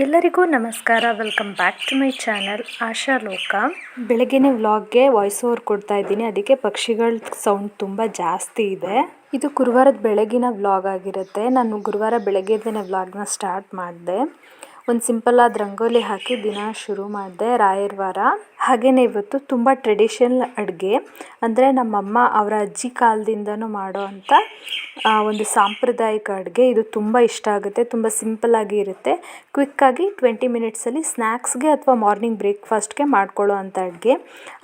ಎಲ್ಲರಿಗೂ ನಮಸ್ಕಾರ. Welcome back to my channel Asha Loka. ಬೆಳಗ್ಗೆನೇ ವ್ಲಾಗ್ಗೆ ವಾಯ್ಸ್ ಓವರ್ ಕೊಡ್ತಾ ಇದ್ದೀನಿ, ಅದಕ್ಕೆ ಪಕ್ಷಿಗಳ ಸೌಂಡ್ ತುಂಬ ಜಾಸ್ತಿ ಇದೆ. ಇದು ಗುರುವಾರದ ಬೆಳಗಿನ ವ್ಲಾಗ್ ಆಗಿರುತ್ತೆ. ನಾನು ಗುರುವಾರ ಬೆಳಗ್ಗೆದೇ ವ್ಲಾಗ್ನ ಸ್ಟಾರ್ಟ್ ಮಾಡಿದೆ. ಒಂದು ಸಿಂಪಲ್ ಆದ ರಂಗೋಲಿ ಹಾಕಿ ದಿನ ಶುರು ಮಾಡಿದೆ. ರಾಯರ ವಾರ. ಹಾಗೆಯೇ ಇವತ್ತು ತುಂಬ ಟ್ರೆಡಿಷನಲ್ ಅಡುಗೆ, ಅಂದರೆ ನಮ್ಮಮ್ಮ ಅವರ ಅಜ್ಜಿ ಕಾಲದಿಂದನೂ ಮಾಡೋ ಅಂಥ ಒಂದು ಸಾಂಪ್ರದಾಯಿಕ ಅಡುಗೆ. ಇದು ತುಂಬ ಇಷ್ಟ ಆಗುತ್ತೆ, ತುಂಬ ಸಿಂಪಲ್ಲಾಗಿ ಇರುತ್ತೆ. ಕ್ವಿಕ್ಕಾಗಿ 20 ಮಿನಿಟ್ಸಲ್ಲಿ ಸ್ನ್ಯಾಕ್ಸ್ಗೆ ಅಥವಾ ಮಾರ್ನಿಂಗ್ ಬ್ರೇಕ್ಫಾಸ್ಟ್ಗೆ ಮಾಡ್ಕೊಳ್ಳೋ ಅಂಥ ಅಡುಗೆ.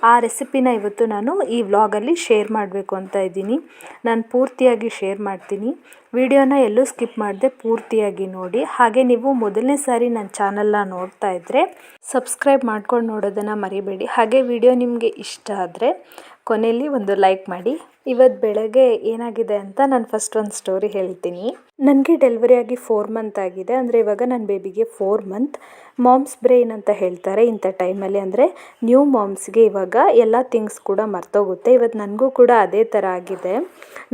ಆ ರೆಸಿಪಿನ ಇವತ್ತು ನಾನು ಈ ವ್ಲಾಗಲ್ಲಿ ಶೇರ್ ಮಾಡಬೇಕು ಅಂತ ಇದ್ದೀನಿ. ನಾನು ಪೂರ್ತಿಯಾಗಿ ಶೇರ್ ಮಾಡ್ತೀನಿ. ವಿಡಿಯೋನ ಎಲ್ಲೂ ಸ್ಕಿಪ್ ಮಾಡದೆ ಪೂರ್ತಿಯಾಗಿ ನೋಡಿ. ಹಾಗೆ ನೀವು ಮೊದಲನೇ ಸಾರಿ ನನ್ನ ಚಾನಲ್ನ ನೋಡ್ತಾ ಇದ್ದರೆ ಸಬ್ಸ್ಕ್ರೈಬ್ ಮಾಡ್ಕೊಂಡು ನೋಡೋದನ್ನು ಮರಿಬೇಡಿ. ಹಾಗೆ ವಿಡಿಯೋ ನಿಮಗೆ ಇಷ್ಟ ಆದರೆ ಕೊನೆಯಲ್ಲಿ ಒಂದು ಲೈಕ್ ಮಾಡಿ. ಇವತ್ತು ಬೆಳಗ್ಗೆ ಏನಾಗಿದೆ ಅಂತ ನಾನು ಫಸ್ಟ್ ಒಂದು ಸ್ಟೋರಿ ಹೇಳ್ತೀನಿ. ನನಗೆ ಡೆಲಿವರಿ ಆಗಿ 4 ಮಂತ್ ಆಗಿದೆ. ಅಂದರೆ ಇವಾಗ ನನ್ನ ಬೇಬಿಗೆ 4 ಮಂತ್. ಮಾಮ್ಸ್ ಬ್ರೈನ್ ಅಂತ ಹೇಳ್ತಾರೆ ಇಂಥ ಟೈಮಲ್ಲಿ. ಅಂದರೆ ನ್ಯೂ ಮಾಮ್ಸ್ಗೆ ಇವಾಗ ಎಲ್ಲ ಥಿಂಗ್ಸ್ ಕೂಡ ಮರ್ತೋಗುತ್ತೆ. ಇವತ್ತು ನನಗೂ ಕೂಡ ಅದೇ ಥರ ಆಗಿದೆ.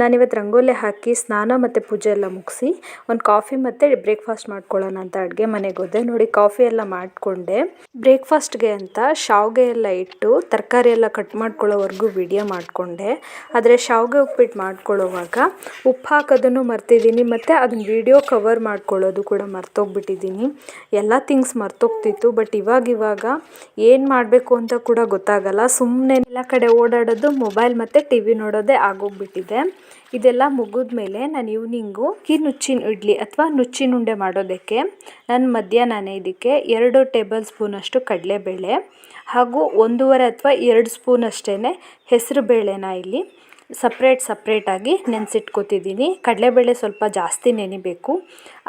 ನಾನಿವತ್ತು ರಂಗೋಲಿ ಹಾಕಿ ಸ್ನಾನ ಮತ್ತು ಪೂಜೆ ಎಲ್ಲ ಮುಗಿಸಿ ಒಂದು ಕಾಫಿ ಮತ್ತು ಬ್ರೇಕ್ಫಾಸ್ಟ್ ಮಾಡ್ಕೊಳ್ಳೋಣ ಅಂತ ಅಡುಗೆ ಮನೆಗೆ ಹೋದೆ. ನೋಡಿ, ಕಾಫಿ ಎಲ್ಲ ಮಾಡಿಕೊಂಡೆ. ಬ್ರೇಕ್ಫಾಸ್ಟ್ಗೆ ಅಂತ ಶಾವಿಗೆ ಎಲ್ಲ ಇಟ್ಟು ತರಕಾರಿ ಎಲ್ಲ ಕಟ್ ಮಾಡ್ಕೊಳ್ಳೋವರೆಗೂ ವಿಡಿಯೋ ಮಾಡಿಕೊಂಡೆ. ಆದರೆ ಶಾವಿಗೆ ಉಪ್ಪಿಟ್ಟು ಮಾಡ್ಕೊಳ್ಳೋವಾಗ ಉಪ್ಪು ಹಾಕೋದನ್ನು ಮರ್ತಿದ್ದೀನಿ, ಮತ್ತು ಅದನ್ನ ವಿಡಿಯೋ ಕವರ್ ಮಾಡ್ಕೊಳ್ಳೋದು ಕೂಡ ಮರ್ತೋಗ್ಬಿಟ್ಟಿದ್ದೀನಿ. ಎಲ್ಲ ಥಿಂಗ್ಸ್ ಮರ್ತೋಗ್ತಿತ್ತು. ಬಟ್ ಇವಾಗ ಏನು ಮಾಡಬೇಕು ಅಂತ ಕೂಡ ಗೊತ್ತಾಗಲ್ಲ. ಸುಮ್ಮನೆ ಎಲ್ಲ ಕಡೆ ಓಡಾಡೋದು, ಮೊಬೈಲ್ ಮತ್ತು TV ನೋಡೋದೇ ಆಗೋಗ್ಬಿಟ್ಟಿದೆ. ಇದೆಲ್ಲ ಮುಗಿದ ಮೇಲೆ ನಾನು ಈವ್ನಿಂಗು ನುಚ್ಚಿನ ಇಡ್ಲಿ ಅಥವಾ ನುಚ್ಚಿನ ಉಂಡೆ ಮಾಡೋದಕ್ಕೆ ನಾನು ಮಧ್ಯಾಹ್ನನೇ ಇದಕ್ಕೆ 2 ಟೇಬಲ್ ಸ್ಪೂನಷ್ಟು ಕಡಲೆಬೇಳೆ ಹಾಗೂ 1.5 ಅಥವಾ 2 ಸ್ಪೂನ್ ಅಷ್ಟೇ ಹೆಸರು ಬೇಳೆನ ಇಲ್ಲಿ ಸಪ್ರೇಟಾಗಿ ನೆನೆಸಿಟ್ಕೋತಿದ್ದೀನಿ. ಕಡಲೆಬೇಳೆ ಸ್ವಲ್ಪ ಜಾಸ್ತಿ ನೆನಿಬೇಕು,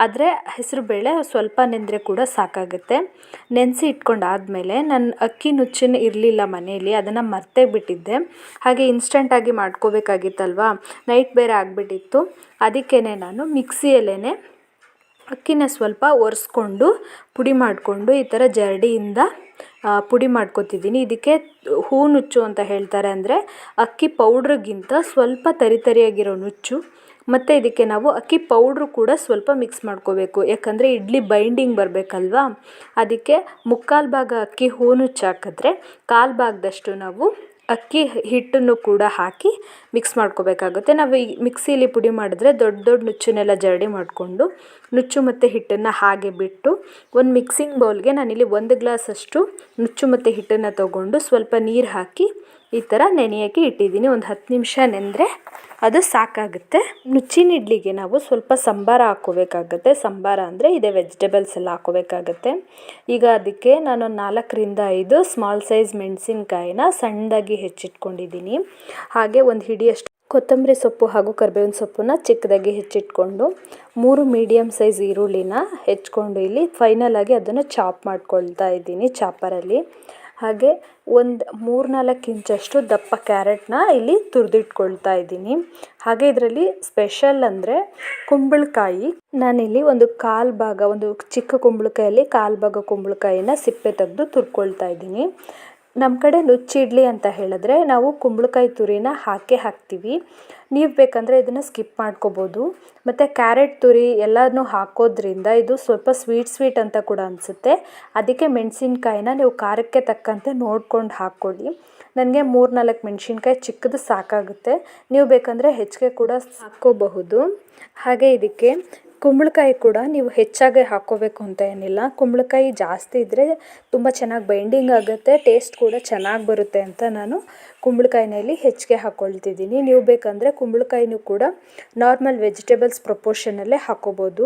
ಆದರೆ ಹೆಸರು ಬೇಳೆ ಸ್ವಲ್ಪ ನೆಂದರೆ ಕೂಡ ಸಾಕಾಗುತ್ತೆ. ನೆನೆಸಿ ಇಟ್ಕೊಂಡಾದಮೇಲೆ ನಾನು ಅಕ್ಕಿ ನುಚ್ಚಿನ ಇರಲಿಲ್ಲ ಮನೆಯಲ್ಲಿ, ಅದನ್ನು ಮರ್ತೇ ಬಿಟ್ಟಿದ್ದೆ. ಹಾಗೆ ಇನ್ಸ್ಟಂಟಾಗಿ ಮಾಡ್ಕೋಬೇಕಾಗಿತ್ತಲ್ವ, ನೈಟ್ ಬೇರೆ ಆಗಿಬಿಟ್ಟಿತ್ತು. ಅದಕ್ಕೇ ನಾನು ಮಿಕ್ಸಿಯಲ್ಲೇ ಅಕ್ಕಿನ ಸ್ವಲ್ಪ ಒರೆಸ್ಕೊಂಡು ಪುಡಿ ಮಾಡಿಕೊಂಡು ಈ ಥರ ಜರಡಿಯಿಂದ ಪುಡಿ ಮಾಡ್ಕೊತಿದ್ದೀನಿ. ಇದಕ್ಕೆ ಹೂ ನುಚ್ಚು ಅಂತ ಹೇಳ್ತಾರೆ. ಅಂದರೆ ಅಕ್ಕಿ ಪೌಡ್ರಿಗಿಂತ ಸ್ವಲ್ಪ ತರಿಯಾಗಿರೋ ನುಚ್ಚು. ಮತ್ತು ಇದಕ್ಕೆ ನಾವು ಅಕ್ಕಿ ಪೌಡ್ರು ಕೂಡ ಸ್ವಲ್ಪ ಮಿಕ್ಸ್ ಮಾಡ್ಕೋಬೇಕು, ಯಾಕಂದರೆ ಇಡ್ಲಿ ಬೈಂಡಿಂಗ್ ಬರಬೇಕಲ್ವಾ. ಅದಕ್ಕೆ 3/4 ಭಾಗ ಅಕ್ಕಿ ಹೂ ನುಚ್ಚು ಹಾಕಿದ್ರೆ 1/4 ಭಾಗದಷ್ಟು ನಾವು ಅಕ್ಕಿ ಹಿಟ್ಟನ್ನು ಕೂಡ ಹಾಕಿ ಮಿಕ್ಸ್ ಮಾಡ್ಕೋಬೇಕಾಗುತ್ತೆ. ನಾವು ಈ ಮಿಕ್ಸಿಲಿ ಪುಡಿ ಮಾಡಿದ್ರೆ ದೊಡ್ಡ ನುಚ್ಚನ್ನೆಲ್ಲ ಜರಡಿ ಮಾಡಿಕೊಂಡು ನುಚ್ಚು ಮತ್ತು ಹಿಟ್ಟನ್ನು ಹಾಗೆ ಬಿಟ್ಟು ಒಂದು ಮಿಕ್ಸಿಂಗ್ ಬೌಲ್ಗೆ ನಾನಿಲ್ಲಿ 1 ಗ್ಲಾಸಷ್ಟು ನುಚ್ಚು ಮತ್ತು ಹಿಟ್ಟನ್ನು ತೊಗೊಂಡು ಸ್ವಲ್ಪ ನೀರು ಹಾಕಿ ಈ ಥರ ನೆನೆಯೋಕ್ಕೆ ಇಟ್ಟಿದ್ದೀನಿ. ಒಂದು 10 ನಿಮಿಷ ನೆಂದರೆ ಅದು ಸಾಕಾಗುತ್ತೆ. ನುಚ್ಚಿನ ಇಡ್ಲಿಗೆ ನಾವು ಸ್ವಲ್ಪ ಸಂಬಾರ ಹಾಕ್ಕೋಬೇಕಾಗತ್ತೆ. ಸಂಬಾರ ಅಂದರೆ ಇದೆ ವೆಜಿಟೇಬಲ್ಸ್ ಎಲ್ಲ ಹಾಕ್ಕೋಬೇಕಾಗತ್ತೆ. ಈಗ ಅದಕ್ಕೆ ನಾನು 4ರಿಂದ 5 ಸ್ಮಾಲ್ ಸೈಜ್ ಮೆಣಸಿನ್ಕಾಯಿನ ಸಣ್ಣದಾಗಿ ಹೆಚ್ಚಿಟ್ಕೊಂಡಿದ್ದೀನಿ. ಹಾಗೆ ಒಂದು ಹಿಡಿಯಷ್ಟು ಕೊತ್ತಂಬರಿ ಸೊಪ್ಪು ಹಾಗೂ ಕರಿಬೇವಿನ ಸೊಪ್ಪನ್ನ ಚಿಕ್ಕದಾಗಿ ಹೆಚ್ಚಿಟ್ಕೊಂಡು 3 ಮೀಡಿಯಮ್ ಸೈಜ್ ಈರುಳ್ಳಿನ ಹೆಚ್ಕೊಂಡು ಇಲ್ಲಿ ಫೈನಲಾಗಿ ಅದನ್ನು ಚಾಪ್ ಮಾಡ್ಕೊಳ್ತಾ ಇದ್ದೀನಿ ಚಾಪರಲ್ಲಿ. ಹಾಗೆ ಒಂದು 3-4 ಇಂಚಷ್ಟು ದಪ್ಪ ಕ್ಯಾರೆಟ್ನ ಇಲ್ಲಿ ತುರಿದಿಟ್ಕೊಳ್ತಾ ಇದ್ದೀನಿ. ಹಾಗೆ ಇದರಲ್ಲಿ ಸ್ಪೆಷಲ್ ಅಂದರೆ ಕುಂಬಳಕಾಯಿ. ನಾನಿಲ್ಲಿ ಒಂದು 1/4 ಭಾಗ, ಒಂದು ಚಿಕ್ಕ ಕುಂಬಳಕಾಯಲ್ಲಿ 1/4 ಭಾಗ ಕುಂಬಳಕಾಯಿನ ಸಿಪ್ಪೆ ತೆಗೆದು ತುರ್ಕೊಳ್ತಾ ಇದ್ದೀನಿ. ನಮ್ಮ ಕಡೆ ನುಚ್ಚು ಇಡ್ಲಿ ಅಂತ ಹೇಳಿದ್ರೆ ನಾವು ಕುಂಬಳಕಾಯಿ ತುರಿನ ಹಾಕ್ತೀವಿ. ನೀವು ಬೇಕಂದರೆ ಇದನ್ನು ಸ್ಕಿಪ್ ಮಾಡ್ಕೋಬೋದು. ಮತ್ತು ಕ್ಯಾರೆಟ್ ತುರಿ ಎಲ್ಲನೂ ಹಾಕೋದ್ರಿಂದ ಇದು ಸ್ವಲ್ಪ ಸ್ವೀಟ್ ಅಂತ ಕೂಡ ಅನಿಸುತ್ತೆ. ಅದಕ್ಕೆ ಮೆಣಸಿನ್ಕಾಯಿನ ನೀವು ಖಾರಕ್ಕೆ ತಕ್ಕಂತೆ ನೋಡ್ಕೊಂಡು ಹಾಕ್ಕೊಳ್ಳಿ. ನನಗೆ 3-4 ಮೆಣಸಿನ್ಕಾಯಿ ಚಿಕ್ಕದು ಸಾಕಾಗುತ್ತೆ. ನೀವು ಬೇಕಂದರೆ ಹೆಚ್ಚಿಗೆ ಕೂಡ ಹಾಕ್ಕೋಬಹುದು. ಹಾಗೆ ಇದಕ್ಕೆ ಕುಂಬಳಕಾಯಿ ಕೂಡ ನೀವು ಹೆಚ್ಚಾಗಿ ಹಾಕ್ಕೋಬೇಕು ಅಂತ ಏನಿಲ್ಲ. ಕುಂಬಳಕಾಯಿ ಜಾಸ್ತಿ ಇದ್ದರೆ ತುಂಬ ಚೆನ್ನಾಗಿ ಬೈಂಡಿಂಗ್ ಆಗುತ್ತೆ, ಟೇಸ್ಟ್ ಕೂಡ ಚೆನ್ನಾಗಿ ಬರುತ್ತೆ ಅಂತ ನಾನು ಕುಂಬಳಕಾಯಿನಲ್ಲಿ ಹೆಚ್ಚಿಗೆ ಹಾಕ್ಕೊಳ್ತಿದ್ದೀನಿ. ನೀವು ಬೇಕಂದರೆ ಕುಂಬಳಕಾಯಿನೂ ಕೂಡ ನಾರ್ಮಲ್ ವೆಜಿಟೇಬಲ್ಸ್ ಪ್ರಪೋರ್ಷನಲ್ಲೇ ಹಾಕ್ಕೋಬೋದು.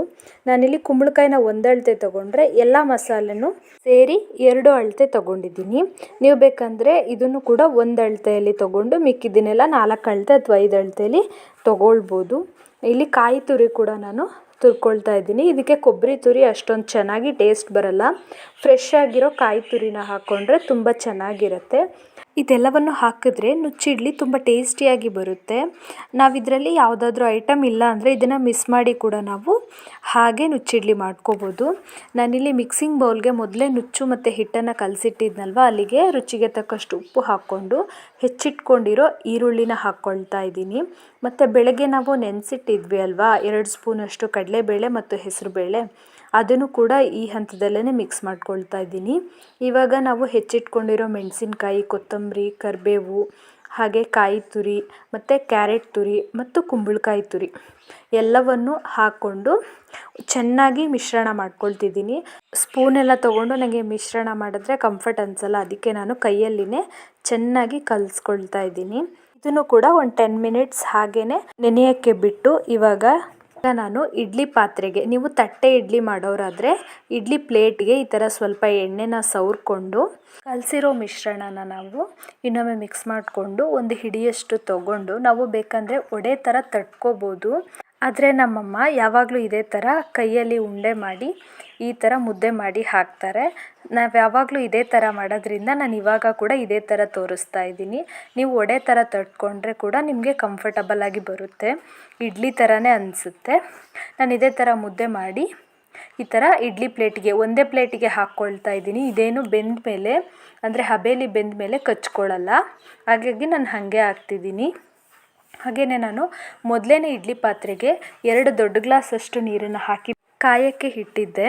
ನಾನಿಲ್ಲಿ ಕುಂಬಳಕಾಯಿನ 1 ಅಳತೆ ತೊಗೊಂಡ್ರೆ ಎಲ್ಲ ಮಸಾಲೆನೂ ಸೇರಿ 2 ಅಳತೆ ತೊಗೊಂಡಿದ್ದೀನಿ. ನೀವು ಬೇಕಂದರೆ ಇದನ್ನು ಕೂಡ 1 ಅಳತೆಯಲ್ಲಿ ತೊಗೊಂಡು ಮಿಕ್ಕಿದ್ದನ್ನೆಲ್ಲ 4 ಅಳತೆ ಅಥವಾ 5 ಅಳತೆಯಲ್ಲಿ ತೊಗೊಳ್ಬೋದು. ಇಲ್ಲಿ ಕಾಯಿ ತುರಿ ಕೂಡ ನಾನು ತುರ್ಕೊಳ್ತಾ ಇದ್ದೀನಿ. ಇದಕ್ಕೆ ಕೊಬ್ಬರಿ ತುರಿ ಅಷ್ಟೊಂದು ಚೆನ್ನಾಗಿ ಟೇಸ್ಟ್ ಬರಲ್ಲ. ಫ್ರೆಶ್ ಆಗಿರೋ ಕಾಯಿ ತುರಿನ ಹಾಕ್ಕೊಂಡ್ರೆ ತುಂಬ ಚೆನ್ನಾಗಿರುತ್ತೆ. ಇದೆಲ್ಲವನ್ನು ಹಾಕಿದ್ರೆ ನುಚ್ಚಿಡ್ಲಿ ತುಂಬ ಟೇಸ್ಟಿಯಾಗಿ ಬರುತ್ತೆ. ನಾವಿದರಲ್ಲಿ ಯಾವುದಾದ್ರೂ ಐಟಮ್ ಇಲ್ಲ ಅಂದರೆ ಇದನ್ನು ಮಿಸ್ ಮಾಡಿ ಕೂಡ ನಾವು ಹಾಗೆ ನುಚ್ಚಿಡ್ಲಿ ಮಾಡ್ಕೋಬೋದು. ನಾನಿಲ್ಲಿ ಮಿಕ್ಸಿಂಗ್ ಬೌಲ್ಗೆ ಮೊದಲೇ ನುಚ್ಚು ಮತ್ತು ಹಿಟ್ಟನ್ನು ಕಲಸಿಟ್ಟಿದ್ನಲ್ವ, ಅಲ್ಲಿಗೆ ರುಚಿಗೆ ತಕ್ಕಷ್ಟು ಉಪ್ಪು ಹಾಕ್ಕೊಂಡು ಹೆಚ್ಚಿಟ್ಕೊಂಡಿರೋ ಈರುಳ್ಳಿನ ಹಾಕ್ಕೊಳ್ತಾ ಇದ್ದೀನಿ. ಮತ್ತು ಬೆಳಗ್ಗೆ ನಾವು ನೆನೆಸಿಟ್ಟಿದ್ವಿ ಅಲ್ವಾ 2 ಸ್ಪೂನಷ್ಟು ಕಡಲೆಬೇಳೆ ಮತ್ತು ಹೆಸರುಬೇಳೆ, ಅದನ್ನು ಕೂಡ ಈ ಹಂತದಲ್ಲೇ ಮಿಕ್ಸ್ ಮಾಡ್ಕೊಳ್ತಾ ಇದ್ದೀನಿ. ಇವಾಗ ನಾವು ಹೆಚ್ಚಿಟ್ಕೊಂಡಿರೋ ಮೆಣಸಿನ್ಕಾಯಿ, ಕೊತ್ತಂಬರಿ, ಕರಿಬೇವು, ಹಾಗೆ ಕಾಯಿ ತುರಿ ಮತ್ತು ಕ್ಯಾರೆಟ್ ತುರಿ ಮತ್ತು ಕುಂಬಳಕಾಯಿ ತುರಿ ಎಲ್ಲವನ್ನು ಹಾಕ್ಕೊಂಡು ಚೆನ್ನಾಗಿ ಮಿಶ್ರಣ ಮಾಡ್ಕೊಳ್ತಿದ್ದೀನಿ. ಸ್ಪೂನೆಲ್ಲ ತೊಗೊಂಡು ನನಗೆ ಮಿಶ್ರಣ ಮಾಡಿದ್ರೆ ಕಂಫರ್ಟ್ ಅನಿಸಲ್ಲ, ಅದಕ್ಕೆ ನಾನು ಕೈಯಲ್ಲಿನೇ ಚೆನ್ನಾಗಿ ಕಲಿಸ್ಕೊಳ್ತಾ ಇದ್ದೀನಿ. ಇದನ್ನು ಕೂಡ ಒಂದು 10 ಮಿನಿಟ್ಸ್ ಹಾಗೇನೆ ನೆನೆಯೋಕ್ಕೆ ಬಿಟ್ಟು ಇವಾಗ ನಾನು ಇಡ್ಲಿ ಪಾತ್ರೆಗೆ, ನೀವು ತಟ್ಟೆ ಇಡ್ಲಿ ಮಾಡೋರಾದರೆ ಇಡ್ಲಿ ಪ್ಲೇಟ್ಗೆ ಈ ಥರ ಸ್ವಲ್ಪ ಎಣ್ಣೆನ ಸವರ್ಕೊಂಡು ಕಲಸಿರೋ ಮಿಶ್ರಣನ ನಾವು ಇನ್ನೊಮ್ಮೆ ಮಿಕ್ಸ್ ಮಾಡಿಕೊಂಡು ಒಂದು ಹಿಡಿಯಷ್ಟು ತೊಗೊಂಡು ನಾವು ಬೇಕಂದರೆ ಒಡೆ ಥರ ತಟ್ಕೋಬೋದು. ಆದರೆ ನಮ್ಮಮ್ಮ ಯಾವಾಗಲೂ ಇದೇ ಥರ ಕೈಯಲ್ಲಿ ಉಂಡೆ ಮಾಡಿ ಈ ಥರ ಮುದ್ದೆ ಮಾಡಿ ಹಾಕ್ತಾರೆ. ನಾವು ಯಾವಾಗಲೂ ಇದೇ ಥರ ಮಾಡೋದ್ರಿಂದ ನಾನು ಇವಾಗ ಕೂಡ ಇದೇ ಥರ ತೋರಿಸ್ತಾ ಇದ್ದೀನಿ. ನೀವು ಒಡೆ ಥರ ತಟ್ಕೊಂಡ್ರೆ ಕೂಡ ನಿಮಗೆ ಕಂಫರ್ಟಬಲ್ ಆಗಿ ಬರುತ್ತೆ, ಇಡ್ಲಿ ಥರನೇ ಅನಿಸುತ್ತೆ. ನಾನು ಇದೇ ಥರ ಮುದ್ದೆ ಮಾಡಿ ಈ ಥರ ಇಡ್ಲಿ ಪ್ಲೇಟಿಗೆ, ಒಂದೇ ಪ್ಲೇಟಿಗೆ ಹಾಕ್ಕೊಳ್ತಾ ಇದ್ದೀನಿ. ಇದೇನು ಬೆಂದ ಮೇಲೆ ಅಂದರೆ ಹಬೇಲಿ ಬೆಂದ ಮೇಲೆ ಕಚ್ಕೊಳ್ಳಲ್ಲ, ಹಾಗಾಗಿ ನಾನು ಹಾಗೆ ಹಾಕ್ತಿದ್ದೀನಿ. ಹಾಗೆಯೇ ನಾನು ಮೊದಲೇ ಇಡ್ಲಿ ಪಾತ್ರೆಗೆ 2 ದೊಡ್ಡ ಗ್ಲಾಸಷ್ಟು ನೀರನ್ನು ಹಾಕಿ ಕಾಯೋಕ್ಕೆ ಇಟ್ಟಿದ್ದೆ.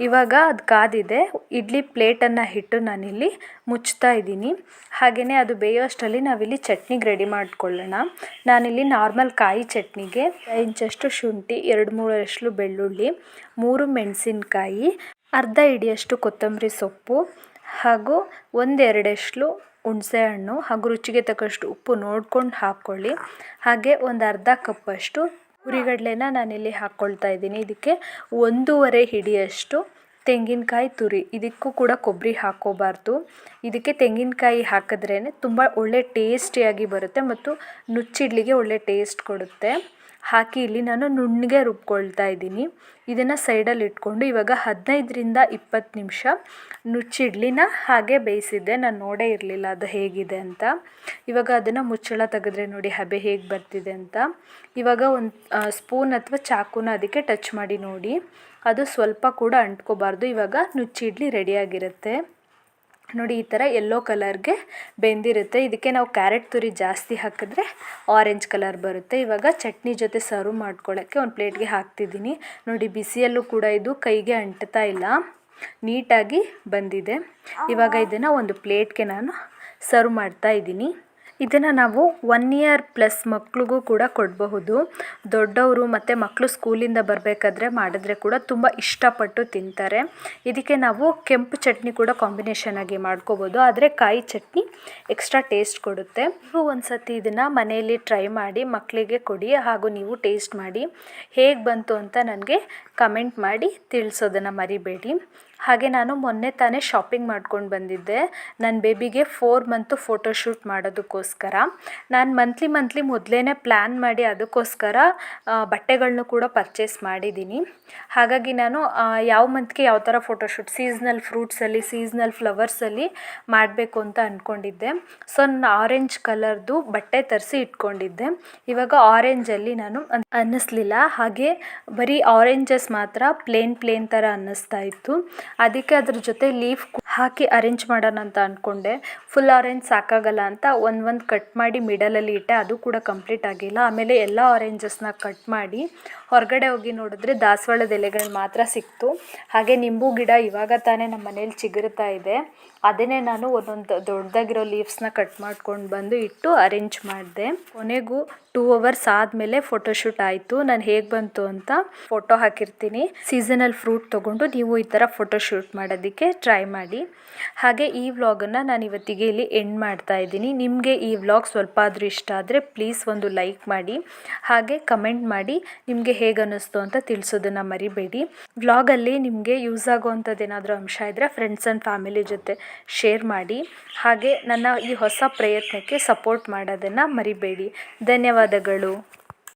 ಇವಾಗ ಅದು ಕಾದಿದೆ. ಇಡ್ಲಿ ಪ್ಲೇಟನ್ನು ಇಟ್ಟು ನಾನಿಲ್ಲಿ ಮುಚ್ತಾ ಇದ್ದೀನಿ. ಹಾಗೆಯೇ ಅದು ಬೇಯೋಷ್ಟರಲ್ಲಿ ನಾವಿಲ್ಲಿ ಚಟ್ನಿಗೆ ರೆಡಿ ಮಾಡ್ಕೊಳ್ಳೋಣ. ನಾನಿಲ್ಲಿ ನಾರ್ಮಲ್ ಕಾಯಿ ಚಟ್ನಿಗೆ 1 ಇಂಚಷ್ಟು ಶುಂಠಿ, 2-3 ಎಸಳು ಬೆಳ್ಳುಳ್ಳಿ, 3 ಮೆಣಸಿನ್ಕಾಯಿ, ಅರ್ಧ ಹಿಡಿಯಷ್ಟು ಕೊತ್ತಂಬರಿ ಸೊಪ್ಪು ಹಾಗೂ 1-2 ಎಸಳು ಹುಣಸೆ ಹಣ್ಣು ಹಾಗೂ ರುಚಿಗೆ ತಕ್ಕಷ್ಟು ಉಪ್ಪು ನೋಡ್ಕೊಂಡು ಹಾಕ್ಕೊಳ್ಳಿ. ಹಾಗೆ ಒಂದು ಅರ್ಧ ಕಪ್ಪಷ್ಟು ಹುರಿಗಡಲೆನ ನಾನಿಲ್ಲಿ ಹಾಕ್ಕೊಳ್ತಾ ಇದ್ದೀನಿ. ಇದಕ್ಕೆ 1.5 ಹಿಡಿಯಷ್ಟು ತೆಂಗಿನಕಾಯಿ ತುರಿ, ಇದಕ್ಕೂ ಕೂಡ ಕೊಬ್ಬರಿ ಹಾಕ್ಕೋಬಾರ್ದು. ಇದಕ್ಕೆ ತೆಂಗಿನಕಾಯಿ ಹಾಕಿದ್ರೇ ತುಂಬ ಒಳ್ಳೆ ಟೇಸ್ಟಿಯಾಗಿ ಬರುತ್ತೆ ಮತ್ತು ನುಚ್ಚಿಡ್ಲಿಗೆ ಒಳ್ಳೆ ಟೇಸ್ಟ್ ಕೊಡುತ್ತೆ. ಹಾಕಿ ಇಲ್ಲಿ ನಾನು ನುಣ್ಣಗೆ ರುಬ್ಕೊಳ್ತಾ ಇದ್ದೀನಿ. ಇದನ್ನು ಸೈಡಲ್ಲಿ ಇಟ್ಕೊಂಡು ಇವಾಗ 15ರಿಂದ 20 ನಿಮಿಷ ನುಚ್ಚಿಡ್ಲಿನ ಹಾಗೆ ಬೇಯಿಸಿದ್ದೆ. ನಾನು ನೋಡೇ ಇರಲಿಲ್ಲ ಅದು ಹೇಗಿದೆ ಅಂತ. ಇವಾಗ ಅದನ್ನು ಮುಚ್ಚಳ ತೆಗೆದ್ರೆ ನೋಡಿ ಹಬೆ ಹೇಗೆ ಬರ್ತಿದೆ ಅಂತ. ಇವಾಗ ಒಂದು ಸ್ಪೂನ್ ಅಥವಾ ಚಾಕುನ ಅದಕ್ಕೆ ಟಚ್ ಮಾಡಿ ನೋಡಿ, ಅದು ಸ್ವಲ್ಪ ಕೂಡ ಅಂಟ್ಕೋಬಾರ್ದು. ಇವಾಗ ನುಚ್ಚಿಡ್ಲಿ ರೆಡಿಯಾಗಿರುತ್ತೆ ನೋಡಿ. ಈ ಥರ ಯೆಲ್ಲೋ ಕಲರ್ಗೆ ಬೆಂದಿರುತ್ತೆ. ಇದಕ್ಕೆ ನಾವು ಕ್ಯಾರೆಟ್ ತುರಿ ಜಾಸ್ತಿ ಹಾಕಿದ್ರೆ ಆರೆಂಜ್ ಕಲರ್ ಬರುತ್ತೆ. ಇವಾಗ ಚಟ್ನಿ ಜೊತೆ ಸರ್ವ್ ಮಾಡ್ಕೊಳ್ಳೋಕ್ಕೆ ಒಂದು ಪ್ಲೇಟ್ಗೆ ಹಾಕ್ತಿದ್ದೀನಿ ನೋಡಿ. ಬಿಸಿಯಲ್ಲೂ ಕೂಡ ಇದು ಕೈಗೆ ಅಂಟ್ತಾ ಇಲ್ಲ, ನೀಟಾಗಿ ಬಂದಿದೆ. ಇವಾಗ ಇದನ್ನು ಒಂದು ಪ್ಲೇಟ್ಗೆ ನಾನು ಸರ್ವ್ ಮಾಡ್ತಾ ಇದ್ದೀನಿ. ಇದನ್ನು ನಾವು 1 ಇಯರ್ ಪ್ಲಸ್ ಮಕ್ಳಿಗೂ ಕೂಡ ಕೊಡಬಹುದು. ದೊಡ್ಡವರು ಮತ್ತು ಮಕ್ಕಳು ಸ್ಕೂಲಿಂದ ಬರಬೇಕಾದ್ರೆ ಮಾಡಿದ್ರೆ ಕೂಡ ತುಂಬ ಇಷ್ಟಪಟ್ಟು ತಿಂತಾರೆ. ಇದಕ್ಕೆ ನಾವು ಕೆಂಪು ಚಟ್ನಿ ಕೂಡ ಕಾಂಬಿನೇಷನ್ ಆಗಿ ಮಾಡ್ಕೋಬೋದು, ಆದರೆ ಕಾಯಿ ಚಟ್ನಿ ಎಕ್ಸ್ಟ್ರಾ ಟೇಸ್ಟ್ ಕೊಡುತ್ತೆ. ನೀವು ಒಂದು ಸತಿ ಇದನ್ನು ಮನೆಯಲ್ಲಿ ಟ್ರೈ ಮಾಡಿ ಮಕ್ಕಳಿಗೆ ಕೊಡಿ, ಹಾಗೂ ನೀವು ಟೇಸ್ಟ್ ಮಾಡಿ ಹೇಗೆ ಬಂತು ಅಂತ ನನಗೆ ಕಮೆಂಟ್ ಮಾಡಿ ತಿಳಿಸೋದನ್ನು ಮರಿಬೇಡಿ. ಹಾಗೆ ನಾನು ಮೊನ್ನೆ ತಾನೇ ಶಾಪಿಂಗ್ ಮಾಡ್ಕೊಂಡು ಬಂದಿದ್ದೆ ನನ್ನ ಬೇಬಿಗೆ 4 ಮಂತು ಫೋಟೋಶೂಟ್ ಮಾಡೋದಕ್ಕೋಸ್ಕರ. ನಾನು ಮಂತ್ಲಿ ಮೊದಲೇ ಪ್ಲ್ಯಾನ್ ಮಾಡಿ ಅದಕ್ಕೋಸ್ಕರ ಬಟ್ಟೆಗಳನ್ನೂ ಕೂಡ ಪರ್ಚೇಸ್ ಮಾಡಿದ್ದೀನಿ. ಹಾಗಾಗಿ ನಾನು ಯಾವ ಮಂತ್ಗೆ ಯಾವ ಥರ ಫೋಟೋಶೂಟ್, ಸೀಸ್ನಲ್ ಫ್ರೂಟ್ಸಲ್ಲಿ, ಸೀಸ್ನಲ್ ಫ್ಲವರ್ಸಲ್ಲಿ ಮಾಡಬೇಕು ಅಂತ ಅಂದ್ಕೊಂಡಿದ್ದೆ. ಸೊ ನಾನು ಆರೆಂಜ್ ಕಲರ್ದು ಬಟ್ಟೆ ತರಿಸಿ ಇಟ್ಕೊಂಡಿದ್ದೆ. ಇವಾಗ ಆರೆಂಜಲ್ಲಿ ನಾನು ಅನ್ನಿಸ್ಲಿಲ್ಲ, ಹಾಗೆ ಬರೀ ಆರೆಂಜಸ್ ಮಾತ್ರ ಪ್ಲೇನ್ ಥರ ಅನ್ನಿಸ್ತಾ ಇತ್ತು. ಅದಕ್ಕೆ ಅದ್ರ ಜೊತೆ ಲೀಫ್ ಹಾಕಿ ಅರೇಂಜ್ ಮಾಡೋಣ ಅಂತ ಅಂದ್ಕೊಂಡೆ. ಫುಲ್ ಆರೆಂಜ್ ಸಾಕಾಗಲ್ಲ ಅಂತ ಒಂದು ಕಟ್ ಮಾಡಿ ಮಿಡಲಲ್ಲಿ ಇಟ್ಟೆ, ಅದು ಕೂಡ ಕಂಪ್ಲೀಟ್ ಆಗಿಲ್ಲ. ಆಮೇಲೆ ಎಲ್ಲ ಆರೆಂಜಸ್ನ ಕಟ್ ಮಾಡಿ ಹೊರಗಡೆ ಹೋಗಿ ನೋಡಿದ್ರೆ ದಾಸವಾಳದ ಎಲೆಗಳು ಮಾತ್ರ ಸಿಕ್ತು. ಹಾಗೆ ನಿಂಬು ಗಿಡ ಇವಾಗ ತಾನೇ ನಮ್ಮ ಮನೇಲಿ ಚಿಗುರ್ತಾ ಇದೆ, ಅದನ್ನೇ ನಾನು ಒಂದೊಂದು ದೊಡ್ಡದಾಗಿರೋ ಲೀವ್ಸ್ನ ಕಟ್ ಮಾಡ್ಕೊಂಡು ಬಂದು ಇಟ್ಟು ಅರೇಂಜ್ ಮಾಡಿದೆ. ಕೊನೆಗೂ 2 ಅವರ್ಸ್ ಆದಮೇಲೆ ಫೋಟೋಶೂಟ್ ಆಯಿತು. ನಾನು ಹೇಗೆ ಬಂತು ಅಂತ ಫೋಟೋ ಹಾಕಿರ್ತೀನಿ. ಸೀಸನಲ್ ಫ್ರೂಟ್ ತೊಗೊಂಡು ನೀವು ಈ ಥರ ಫೋಟೋಶೂಟ್ ಮಾಡೋದಕ್ಕೆ ಟ್ರೈ ಮಾಡಿ. ಹಾಗೆ ಈ ವ್ಲಾಗನ್ನು ನಾನು ಇವತ್ತಿಗೆ ಇಲ್ಲಿ ಎಂಡ್ ಮಾಡ್ತಾ ಇದ್ದೀನಿ. ನಿಮಗೆ ಈ ವ್ಲಾಗ್ ಸ್ವಲ್ಪ ಆದರೂ ಇಷ್ಟ ಆದರೆ ಪ್ಲೀಸ್ ಒಂದು ಲೈಕ್ ಮಾಡಿ, ಹಾಗೆ ಕಮೆಂಟ್ ಮಾಡಿ ನಿಮಗೆ ಹೇಗೆ ಅನ್ನಿಸ್ತು ಅಂತ ತಿಳಿಸೋದನ್ನು ಮರಿಬೇಡಿ. ವ್ಲಾಗಲ್ಲಿ ನಿಮಗೆ ಯೂಸ್ ಆಗೋವಂಥದ್ದು ಏನಾದರೂ ಅಂಶ ಇದ್ದರೆ ಫ್ರೆಂಡ್ಸ್ ಆ್ಯಂಡ್ ಫ್ಯಾಮಿಲಿ ಜೊತೆ ಶೇರ್ ಮಾಡಿ. ಹಾಗೆ ನನ್ನ ಈ ಹೊಸ ಪ್ರಯತ್ನಕ್ಕೆ ಸಪೋರ್ಟ್ ಮಾಡೋದನ್ನು ಮರಿಬೇಡಿ. ಧನ್ಯವಾದಗಳು.